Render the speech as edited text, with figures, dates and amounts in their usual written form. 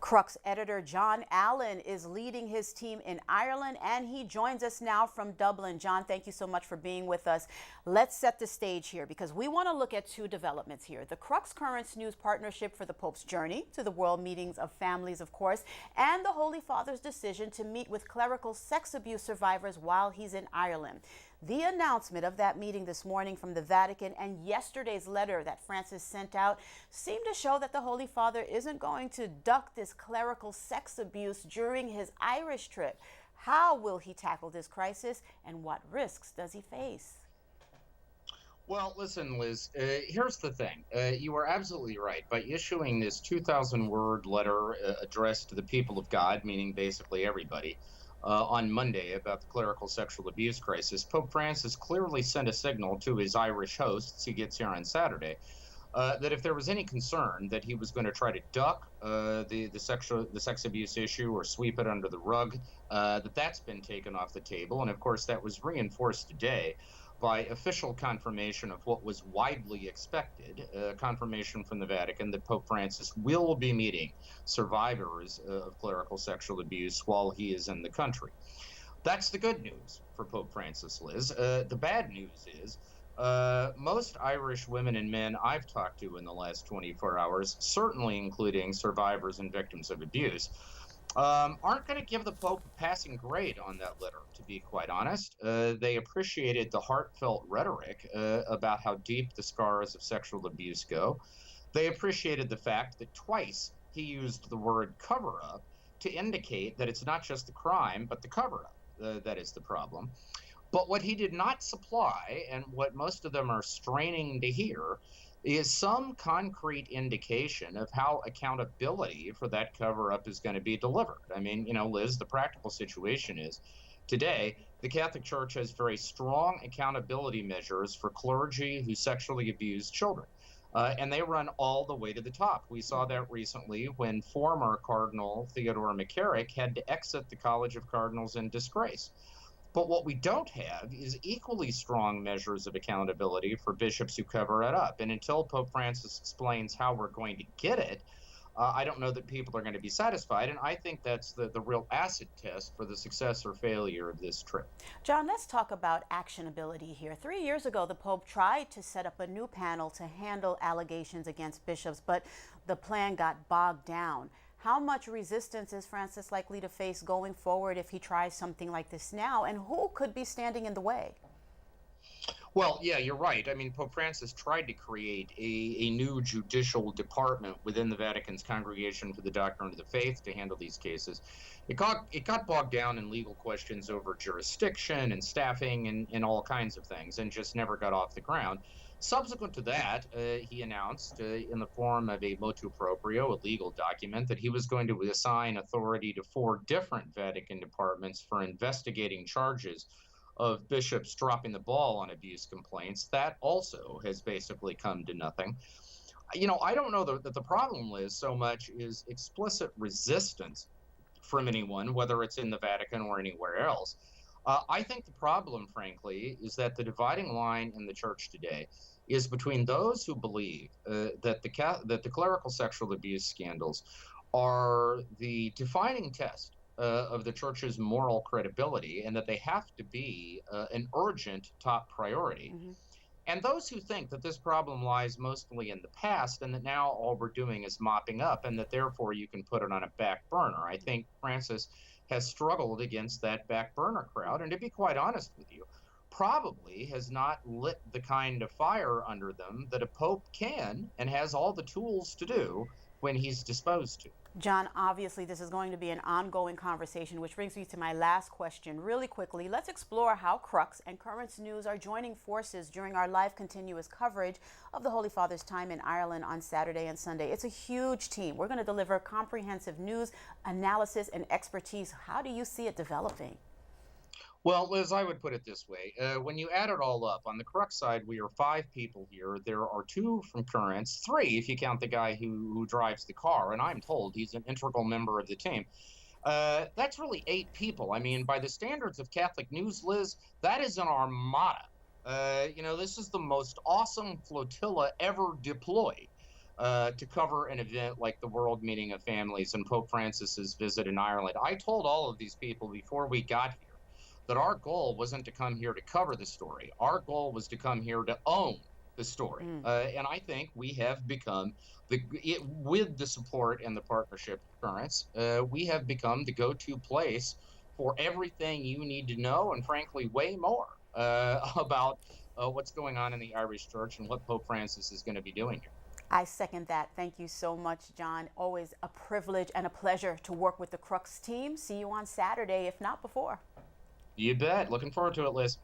Crux editor John Allen is leading his team in Ireland, and he joins us now from Dublin. John, thank you so much for being with us. Let's set the stage here because we want to look at two developments here. The Crux Currents News Partnership for the Pope's Journey to the World Meetings of Families, of course, and the Holy Father's decision to meet with clerical sex abuse survivors while he's in Ireland. The announcement of that meeting this morning from the Vatican and yesterday's letter that Francis sent out seem to show that the Holy Father isn't going to duck this clerical sex abuse during his Irish trip. How will he tackle this crisis, and what risks does he face? Well, listen, Liz, here's the thing. You are absolutely right. By issuing this 2,000-word letter addressed to the people of God, meaning basically everybody, on Monday about the clerical sexual abuse crisis, Pope Francis clearly sent a signal to his Irish hosts, he gets here on Saturday, that if there was any concern that he was going to try to duck the sex abuse issue or sweep it under the rug, that's been taken off the table. And of course, that was reinforced today by official confirmation of what was widely expected, confirmation from the Vatican that Pope Francis will be meeting survivors of clerical sexual abuse while he is in the country. That's the good news for Pope Francis, Liz. The bad news is most Irish women and men I've talked to in the last 24 hours, certainly including survivors and victims of abuse, aren't going to give the Pope a passing grade on that letter, to be quite honest. They appreciated the heartfelt rhetoric about how deep the scars of sexual abuse go. They appreciated the fact that twice he used the word cover-up to indicate that it's not just the crime, but the cover-up that is the problem. But what he did not supply, and what most of them are straining to hear, is some concrete indication of how accountability for that cover-up is going to be delivered. I mean, Liz, the practical situation is today, the Catholic Church has very strong accountability measures for clergy who sexually abuse children. And they run all the way to the top. We saw that recently when former Cardinal Theodore McCarrick had to exit the College of Cardinals in disgrace. But what we don't have is equally strong measures of accountability for bishops who cover it up. And until Pope Francis explains how we're going to get it, I don't know that people are going to be satisfied. And I think that's the real acid test for the success or failure of this trip. John, let's talk about actionability here. 3 years ago, the Pope tried to set up a new panel to handle allegations against bishops, but the plan got bogged down. How much resistance is Francis likely to face going forward if he tries something like this now, and who could be standing in the way? Well, yeah, you're right. I mean, Pope Francis tried to create a new judicial department within the Vatican's Congregation for the Doctrine of the Faith to handle these cases. It got bogged down in legal questions over jurisdiction and staffing and all kinds of things, and just never got off the ground. Subsequent to that, he announced in the form of a motu proprio, a legal document, that he was going to assign authority to 4 different Vatican departments for investigating charges of bishops dropping the ball on abuse complaints. That also has basically come to nothing. I don't know that the problem, Liz, so much is explicit resistance from anyone, whether it's in the Vatican or anywhere else. I think the problem, frankly, is that the dividing line in the church today is between those who believe that the clerical sexual abuse scandals are the defining test of the church's moral credibility and that they have to be an urgent top priority. Mm-hmm. And those who think that this problem lies mostly in the past and that now all we're doing is mopping up and that therefore you can put it on a back burner. I think Francis has struggled against that back burner crowd, and to be quite honest with you, probably has not lit the kind of fire under them that a pope can and has all the tools to do when he's disposed to. John, obviously this is going to be an ongoing conversation, which brings me to my last question. Really quickly, let's explore how Crux and Currents News are joining forces during our live continuous coverage of the Holy Father's time in Ireland on Saturday and Sunday. It's a huge team. We're going to deliver comprehensive news, analysis, and expertise. How do you see it developing? Well, Liz, I would put it this way. When you add it all up, on the Crux side, we are 5 people here. There are 2 from Currents, 3 if you count the guy who drives the car, and I'm told he's an integral member of the team. That's really 8 people. I mean, by the standards of Catholic news, Liz, that is an armada. This is the most awesome flotilla ever deployed. to cover an event like the World Meeting of Families and Pope Francis's visit in Ireland. I told all of these people before we got here that our goal wasn't to come here to cover the story. Our goal was to come here to own the story. And I think we have become, with the support and the partnership of Currents, we have become the go-to place for everything you need to know, and frankly, way more about what's going on in the Irish Church and what Pope Francis is going to be doing here. I second that. Thank you so much, John. Always a privilege and a pleasure to work with the Crux team. See you on Saturday, if not before. You bet. Looking forward to it, Liz.